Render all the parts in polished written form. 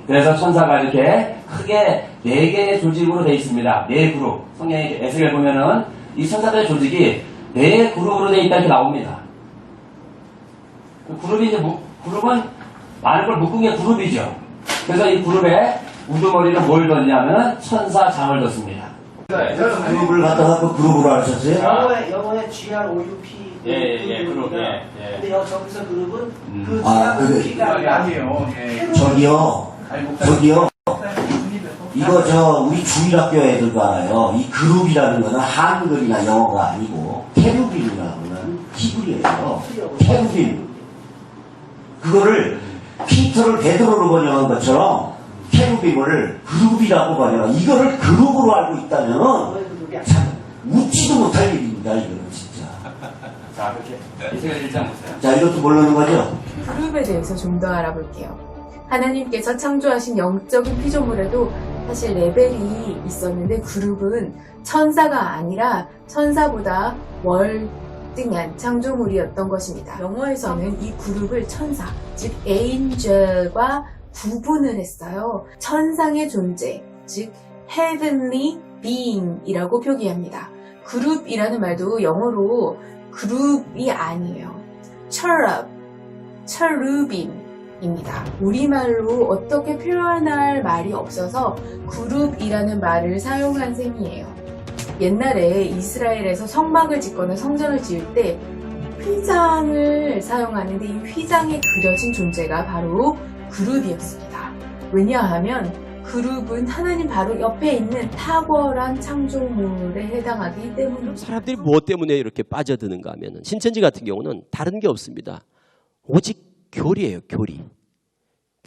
그래서 천사가 이렇게 크게 4개의 조직으로 되어 있습니다. 4그룹. 성경의 에스겔 보면은 이 천사들의 조직이 4그룹으로 되어 있다 이렇게 나옵니다. 그룹이 이제 그룹은 많은 걸 묶은 게 그룹이죠. 그래서 이 그룹에 우두머리는 뭘 뒀냐면 천사장을 뒀습니다. 그룹을 갖다가 그 그룹으로 하셨어요? 영어에 GROUP. 그룹. 근데 저기서 그룹은 그 GROUP가 아니에요. 저기요. 이거 우리 주일학교 애들도 알아요. 이 그룹이라는 거는 한글이나 영어가 아니고 케루빔이라고는 히브리어예요. 케루빔. 그거를 피터를 베드로로 번역한 것처럼 케루빔을 그룹이라고 번역한 이거를 그룹으로 알고 있다면 참 웃지도 못할 일입니다. 이거는 진짜. 자, 그렇게 이스라엘 1장 보세요. 자, 이것도 모르는 거죠? 그룹에 대해서 좀 더 알아볼게요. 하나님께서 창조하신 영적인 피조물에도 사실 레벨이 있었는데 그룹은 천사가 아니라 천사보다 월등한 창조물이었던 것입니다. 영어에서는 이 그룹을 천사, 즉 angel과 구분을 했어요. 천상의 존재, 즉 heavenly being이라고 표기합니다. 그룹이라는 말도 영어로 그룹이 아니에요. cherubim입니다. 우리말로 어떻게 표현할 말이 없어서 그룹이라는 말을 사용한 셈이에요. 옛날에 이스라엘에서 성막을 짓거나 성전을 지을 때 휘장을 사용하는데 이 휘장에 그려진 존재가 바로 그룹이었습니다. 왜냐하면 그룹은 하나님 바로 옆에 있는 탁월한 창조물에 해당하기 때문입니다. 사람들이 무엇 때문에 이렇게 빠져드는가 하면 신천지 같은 경우는 다른 게 없습니다. 오직 교리예요. 교리.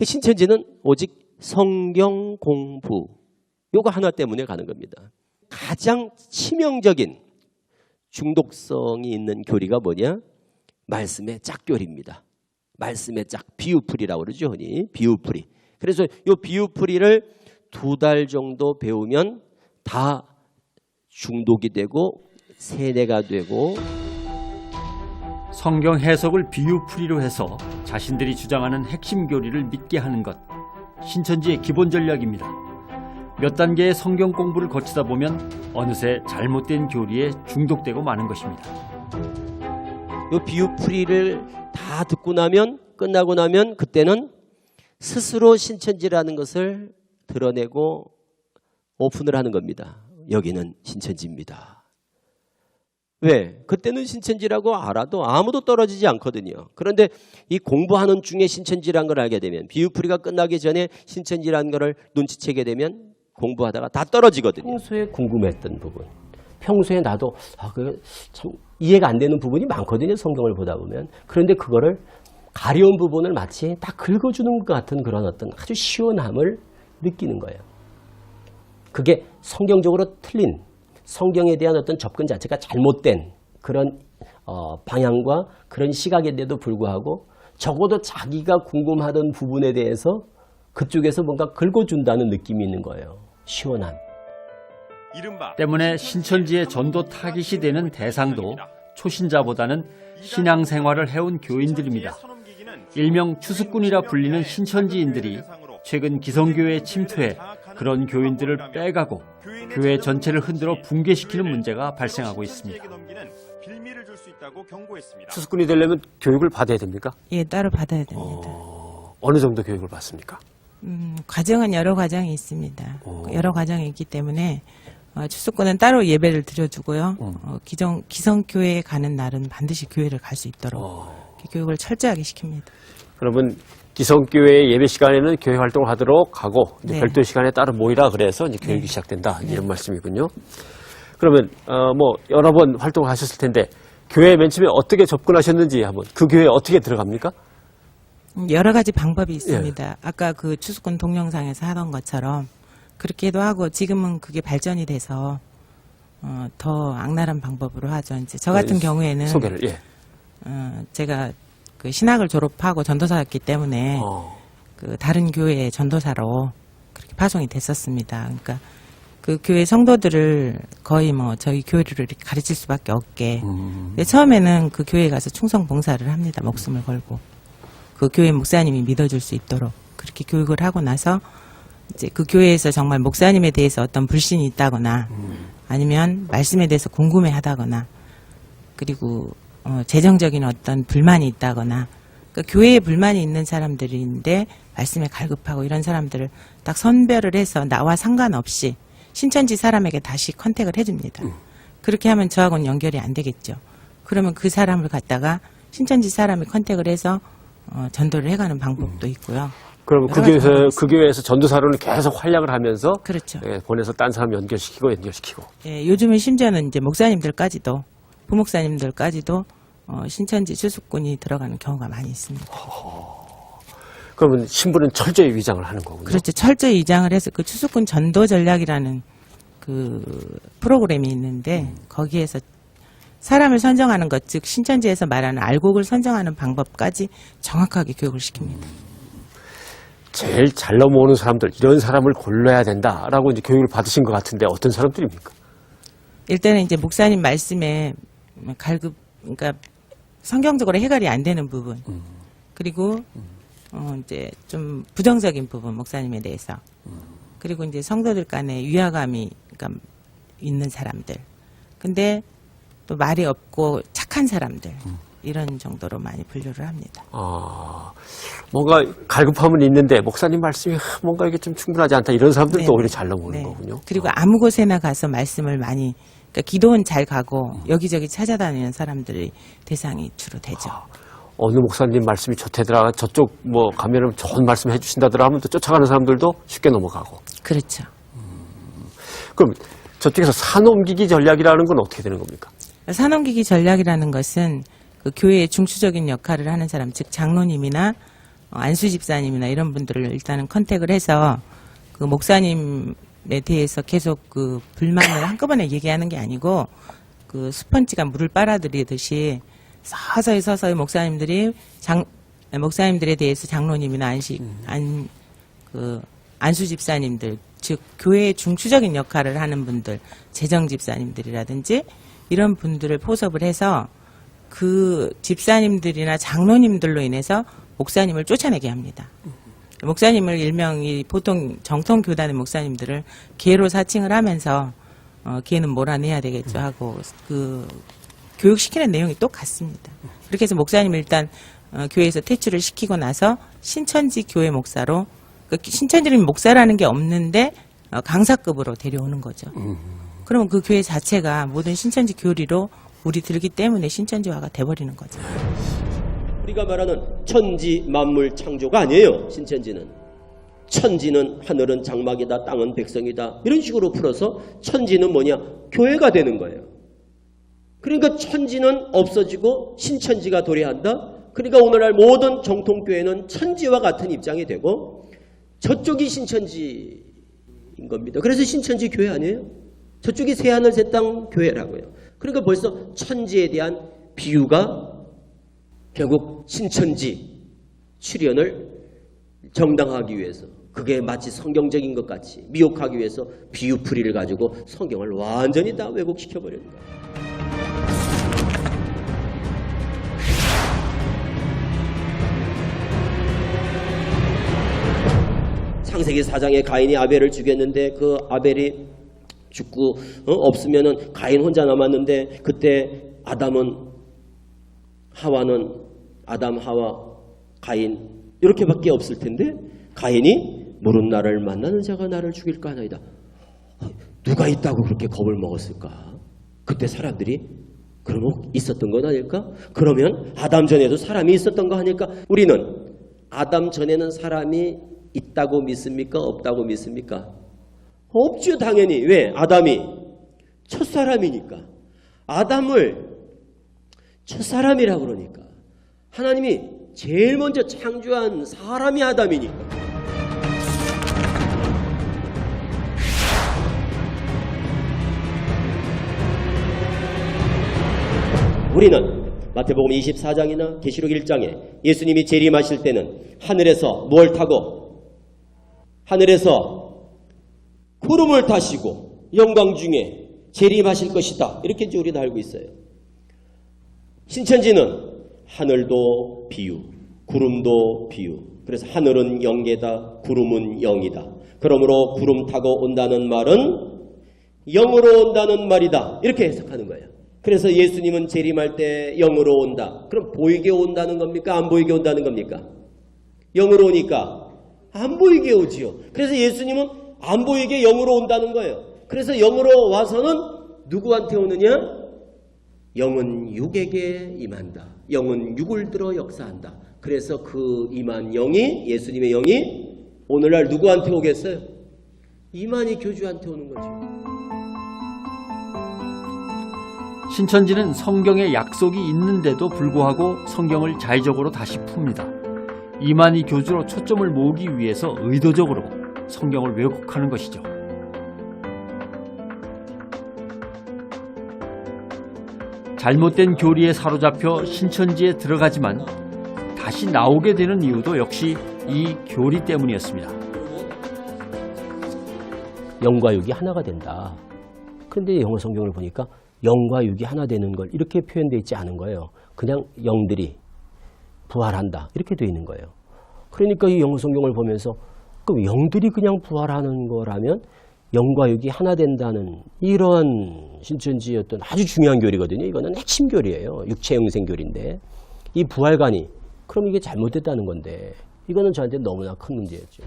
신천지는 오직 성경 공부 요거 하나 때문에 가는 겁니다. 가장 치명적인 중독성이 있는 교리가 뭐냐? 말씀의 짝교리입니다. 말씀의 짝, 비유풀이라고 그러죠. 흔히 비유풀이. 그래서 이 비유풀이를 2달 정도 배우면 다 중독이 되고 세뇌가 되고. 성경 해석을 비유풀이로 해서 자신들이 주장하는 핵심 교리를 믿게 하는 것. 신천지의 기본 전략입니다. 몇 단계의 성경 공부를 거치다 보면 어느새 잘못된 교리에 중독되고 마는 것입니다. 이 비유풀이를 다 듣고 나면 끝나고 나면 그때는 스스로 신천지라는 것을 드러내고 오픈을 하는 겁니다. 여기는 신천지입니다. 왜? 그때는 신천지라고 알아도 아무도 떨어지지 않거든요. 그런데 이 공부하는 중에 신천지라는 걸 알게 되면 비유풀이가 끝나기 전에 신천지라는 걸 눈치채게 되면 공부하다가 다 떨어지거든요. 평소에 궁금했던 부분. 평소에 나도 그게 참 이해가 안 되는 부분이 많거든요. 성경을 보다 보면. 그런데 그거를 가려운 부분을 마치 딱 긁어주는 것 같은 그런 어떤 아주 시원함을 느끼는 거예요. 그게 성경적으로 틀린 성경에 대한 어떤 접근 자체가 잘못된 그런 방향과 그런 시각인데도 불구하고 적어도 자기가 궁금하던 부분에 대해서 그쪽에서 뭔가 긁어준다는 느낌이 있는 거예요. 시원함. 때문에 신천지의 전도 타깃이 되는 대상도 초신자보다는 신앙생활을 해온 교인들입니다. 일명 추수꾼이라 불리는 신천지인들이 최근 기성교회에 침투해 그런 교인들을 빼가고 교회 전체를 흔들어 붕괴시키는 문제가 발생하고 있습니다. 추수꾼이 되려면 교육을 받아야 됩니까? 예, 따로 받아야 됩니다. 어느 정도 교육을 받습니까? 과정은 여러 과정이 있습니다. 여러 과정이 있기 때문에 추수꾼은 따로 예배를 드려주고요. 기성교회에 가는 날은 반드시 교회를 갈 수 있도록 교육을 철저하게 시킵니다. 그러면 기성교회 예배 시간에는 교회 활동을 하도록 하고 이제 네. 별도 시간에 따로 모이라 그래서 이제 교육이 시작된다 이런 말씀이군요. 그러면 여러 번 활동을 하셨을 텐데 교회 맨 처음에 어떻게 접근하셨는지 한번 그 교회에 어떻게 들어갑니까? 여러 가지 방법이 있습니다. 아까 그 추수꾼 동영상에서 하던 것처럼 그렇게도 하고 지금은 그게 발전이 돼서 더 악랄한 방법으로 하죠. 이제 저 같은 경우에는 소개를 제가 그 신학을 졸업하고 전도사였기 때문에 그 다른 교회의 전도사로 그렇게 파송이 됐었습니다. 그러니까 그 교회 성도들을 거의 저희 교회를 이렇게 가르칠 수밖에 없게. 근데 처음에는 그 교회에 가서 충성 봉사를 합니다. 목숨을 걸고 그 교회 목사님이 믿어줄 수 있도록 그렇게 교육을 하고 나서 이제 그 교회에서 정말 목사님에 대해서 어떤 불신이 있다거나 아니면 말씀에 대해서 궁금해하다거나 그리고 재정적인 어떤 불만이 있다거나 그러니까 교회에 불만이 있는 사람들인데 말씀에 갈급하고 이런 사람들을 딱 선별을 해서 나와 상관없이 신천지 사람에게 다시 컨택을 해줍니다. 그렇게 하면 저하고는 연결이 안 되겠죠. 그러면 그 사람을 갖다가 신천지 사람이 컨택을 해서 전도를 해가는 방법도 있고요. 그럼 그 교회에서 전도사로는 계속 활약을 하면서 그렇죠. 예, 보내서 딴 사람 연결시키고. 예, 요즘은 심지어는 이제 목사님들까지도 부목사님들까지도 신천지 추수꾼이 들어가는 경우가 많이 있습니다. 그러면 신부는 철저히 위장을 하는 거군요. 그렇죠. 철저히 위장을 해서 그 추수꾼 전도 전략이라는 그 프로그램이 있는데 거기에서 사람을 선정하는 것, 즉 신천지에서 말하는 알곡을 선정하는 방법까지 정확하게 교육을 시킵니다. 제일 잘 넘어오는 사람들, 이런 사람을 골라야 된다라고 이제 교육을 받으신 것 같은데 어떤 사람들입니까? 일단은 이제 목사님 말씀에 그러니까 성경적으로 해결이 안 되는 부분, 그리고 이제 좀 부정적인 부분 목사님에 대해서, 그리고 이제 성도들 간에 위화감이 그러니까 있는 사람들, 근데 또 말이 없고 착한 사람들. 이런 정도로 많이 분류를 합니다. 뭔가 갈급함은 있는데 목사님 말씀이 뭔가 이게 좀 충분하지 않다 이런 사람들도 네. 오히려 잘 넘어오는 네. 거군요. 그리고 아무 곳에나 가서 말씀을 많이 그러니까 기도는 잘 가고 여기저기 찾아다니는 사람들이 대상이 주로 되죠. 어느 목사님 말씀이 좋대더라 저쪽 뭐 가면은 좋은 말씀 해주신다더라 하면 또 쫓아가는 사람들도 쉽게 넘어가고. 그렇죠. 그럼 저쪽에서 산옮기기 전략이라는 건 어떻게 되는 겁니까? 산옮기기 전략이라는 것은 그 교회의 중추적인 역할을 하는 사람, 즉 장로님이나 안수 집사님이나 이런 분들을 일단은 컨택을 해서 그 목사님에 대해서 계속 그 불만을 한꺼번에 얘기하는 게 아니고 그 스펀지가 물을 빨아들이듯이 서서히 목사님들이 목사님들에 대해서 장로님이나 안수 집사님들, 즉 교회의 중추적인 역할을 하는 분들, 재정 집사님들이라든지 이런 분들을 포섭을 해서 그 집사님들이나 장로님들로 인해서 목사님을 쫓아내게 합니다. 목사님을 일명이 보통 정통 교단의 목사님들을 개로 사칭을 하면서 개는 몰아내야 되겠죠 하고 그 교육시키는 내용이 똑같습니다. 그렇게 해서 목사님을 일단 교회에서 퇴출을 시키고 나서 신천지 교회 목사로 신천지는 목사라는 게 없는데 강사급으로 데려오는 거죠. 그러면 그 교회 자체가 모든 신천지 교리로 우리 들기 때문에 신천지화가 돼버리는 거죠. 우리가 말하는 천지 만물 창조가 아니에요. 신천지는. 천지는 하늘은 장막이다, 땅은 백성이다. 이런 식으로 풀어서 천지는 뭐냐? 교회가 되는 거예요. 그러니까 천지는 없어지고 신천지가 도래한다. 그러니까 오늘날 모든 정통교회는 천지와 같은 입장이 되고 저쪽이 신천지인 겁니다. 그래서 신천지 교회 아니에요? 저쪽이 새하늘 새 땅 교회라고요. 그러니까 벌써 천지에 대한 비유가 결국 신천지 출현을 정당화하기 위해서 그게 마치 성경적인 것 같이 미혹하기 위해서 비유풀이를 가지고 성경을 완전히 다 왜곡시켜버리는 거예요. 창세기 4장에 가인이 아벨을 죽였는데 그 아벨이 죽고 없으면은 가인 혼자 남았는데 그때 아담은 아담, 하와, 가인 이렇게밖에 없을 텐데 가인이 모른 나를 만나는 자가 나를 죽일까 하나이다. 누가 있다고 그렇게 겁을 먹었을까? 그때 사람들이 그럼 있었던 건 아닐까? 그러면 아담 전에도 사람이 있었던 거 아닐까? 우리는 아담 전에는 사람이 있다고 믿습니까? 없다고 믿습니까? 없죠, 당연히. 왜? 아담이 첫사람이니까. 아담을 첫사람이라고 그러니까. 하나님이 제일 먼저 창조한 사람이 아담이니까. 우리는 마태복음 24장이나 계시록 1장에 예수님이 재림하실 때는 하늘에서 뭘 타고? 하늘에서 구름을 타시고 영광 중에 재림하실 것이다. 이렇게 이제 우리는 알고 있어요. 신천지는 하늘도 비유, 구름도 비유, 그래서 하늘은 영계다, 구름은 영이다. 그러므로 구름 타고 온다는 말은 영으로 온다는 말이다. 이렇게 해석하는 거예요. 그래서 예수님은 재림할 때 영으로 온다. 그럼 보이게 온다는 겁니까? 안 보이게 온다는 겁니까? 영으로 오니까 안 보이게 오지요. 그래서 예수님은 안 보이게 영으로 온다는 거예요. 그래서 영으로 와서는 누구한테 오느냐? 영은 육에게 임한다. 영은 육을 들어 역사한다. 그래서 그 임한 영이, 예수님의 영이 오늘날 누구한테 오겠어요? 이만희 교주한테 오는 거죠. 신천지는 성경에 약속이 있는데도 불구하고 성경을 자의적으로 다시 풉니다. 이만희 교주로 초점을 모으기 위해서 의도적으로 성경을 왜곡하는 것이죠. 잘못된 교리에 사로잡혀 신천지에 들어가지만 다시 나오게 되는 이유도 역시 이 교리 때문이었습니다. 영과 육이 하나가 된다. 그런데 영어 성경을 보니까 영과 육이 하나 되는 걸 이렇게 표현되어 있지 않은 거예요. 그냥 영들이 부활한다 이렇게 되어 있는 거예요. 그러니까 이 영어 성경을 보면서 그럼 영들이 그냥 부활하는 거라면 영과 육이 하나 된다는 이런 신천지의 어떤 아주 중요한 교리거든요. 이거는 핵심 교리예요. 육체 영생 교리인데 이 부활관이 그럼 이게 잘못됐다는 건데 이거는 저한테 너무나 큰 문제였죠.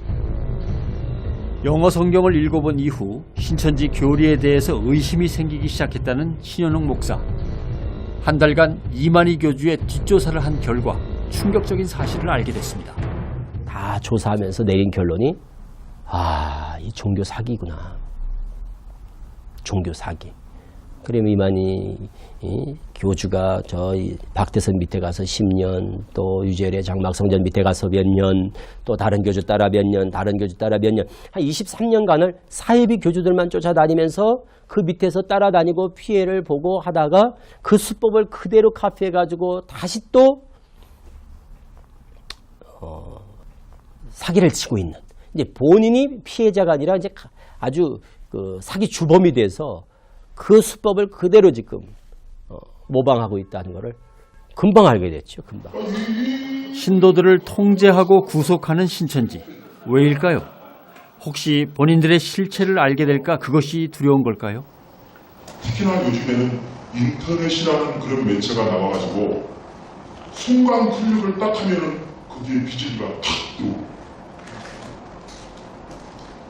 영어 성경을 읽어본 이후 신천지 교리에 대해서 의심이 생기기 시작했다는 신현웅 목사. 한 달간 이만희 교주의 뒷조사를 한 결과 충격적인 사실을 알게 됐습니다. 다 조사하면서 내린 결론이 이 종교 사기구나. 종교 사기. 그러면 이만희 교주가 저희 박대선 밑에 가서 10년, 또 유재열의 장막성전 밑에 가서 몇 년, 또 다른 교주 따라 몇 년, 다른 교주 따라 몇 년, 한 23년간을 사이비 교주들만 쫓아다니면서 그 밑에서 따라다니고 피해를 보고 하다가 그 수법을 그대로 카피해가지고 다시 또 사기를 치고 있는. 이제 본인이 피해자가 아니라 이제 아주 그 사기 주범이 돼서 그 수법을 그대로 지금 모방하고 있다는 것을 금방 알게 됐죠. 금방. 신도들을 통제하고 구속하는 신천지. 왜일까요? 혹시 본인들의 실체를 알게 될까 그것이 두려운 걸까요? 특히나 요즘에는 인터넷이라는 그런 매체가 나와가지고 순간 클릭을 딱 하면은 거기에 비질가 탁 들어오고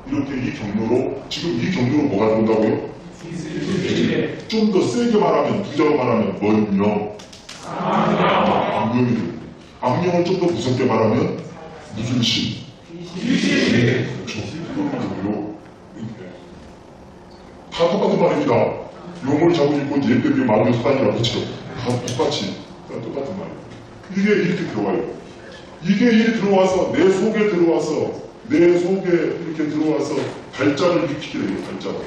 이렇게 이 경로로 지금 이 경로로 뭐가 들어온다고요? 좀 더 세게 말하면 부자로 말하면 원령 악령이 들어옵니다. 악령을 좀 더 무섭게 말하면 무슨 신 그렇죠. 다 똑같은 말입니다. 용을 잘못 읽고 얘 때문에 마음이 사단이라고 그렇죠. 다 똑같이 똑같은 말이에요. 이게 이렇게 들어와요. 이게 이렇게 들어와서 내 속에 들어와서 내 속에 이렇게 들어와서 발작을 일으키게 돼요. 발작을.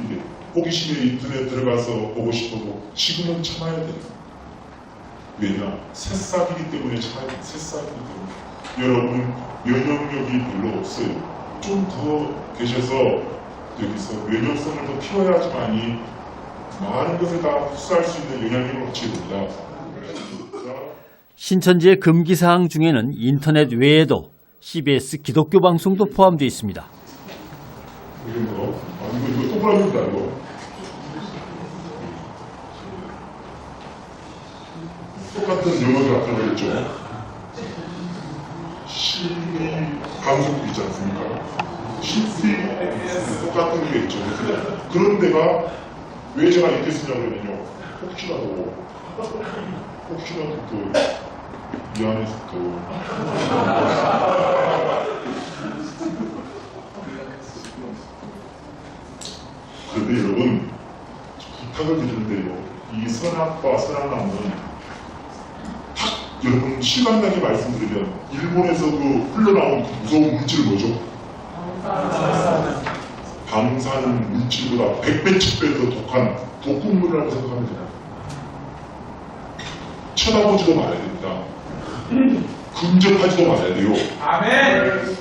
이게 호기심에 인터넷 들어가서 보고 싶어도 지금은 참아야 돼요. 왜냐? 새싹이기 때문에 참아야 돼요. 새싹이기 때문에. 여러분 면역력이 별로 없어요. 좀 더 계셔서 여기서 면역성을 더 키워야지만이 많은 것을 다 흡수할 수 있는 영향력을 갖추게 됩니다. 신천지의 금기사항 중에는 인터넷 외에도 CBS 기독교 방송도 포함되어 있습니다. 이거 동그라미입니다. 이거. 똑같은 영어를 아까 그랬죠. CB 방송도 있지 않습니까? CB 똑같은 게 있죠. 그런 데가 왜 제가 이렇게 쓰냐면요. 혹시라도 또 미안해서 또 그런데 여러분 부탁을 드리는데요. 이 선악과 선악나무는 여러분 실감나게 말씀드리면 일본에서 그 흘러나온 그 무서운 물질은 뭐죠? 방사능 물질보다 100배, 1000배 더 독한 독극물이라고 생각하면 됩니다. 쳐다보지도 말아야 됩니다. 근접하지도 말아야 돼요. 아멘.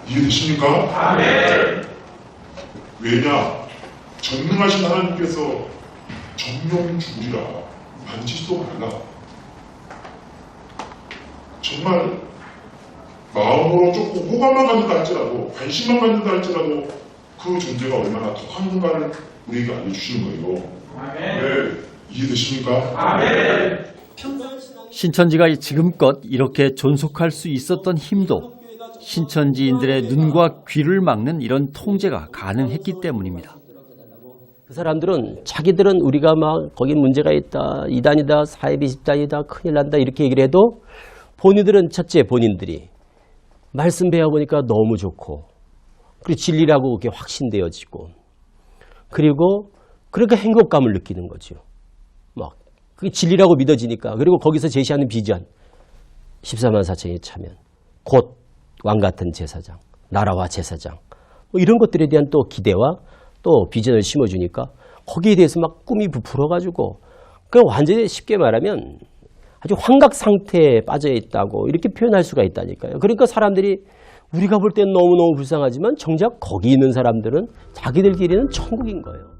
이해되십니까? 아멘. 왜냐? 전능하신 하나님께서 정령 죽으리라 만지지도 말라. 정말 마음으로 조금 호감만 갖는다 할지라도 관심만 갖는다 할지라도 그 존재가 얼마나 더한 건가를 우리에게 알려주시는 거예요. 네, 이해되십니까? 신천지가 지금껏 이렇게 존속할 수 있었던 힘도 신천지인들의 눈과 귀를 막는 이런 통제가 가능했기 때문입니다. 그 사람들은 자기들은 우리가 막 거기 문제가 있다, 이단이다, 사이비 집단이다, 큰일 난다 이렇게 얘기를 해도 본인들은 첫째 본인들이 말씀 배워보니까 너무 좋고 그리고 진리라고 그게 확신되어지고 그리고 그러니까 행복감을 느끼는 거죠. 막 그게 진리라고 믿어지니까 그리고 거기서 제시하는 비전 14만 4천이 차면 곧 왕같은 제사장, 나라와 제사장 뭐 이런 것들에 대한 또 기대와 또 비전을 심어주니까 거기에 대해서 막 꿈이 부풀어가지고 그냥 완전히 쉽게 말하면 아주 환각 상태에 빠져 있다고 이렇게 표현할 수가 있다니까요. 그러니까 사람들이 우리가 볼 때는 너무너무 불쌍하지만 정작 거기 있는 사람들은 자기들끼리는 천국인 거예요.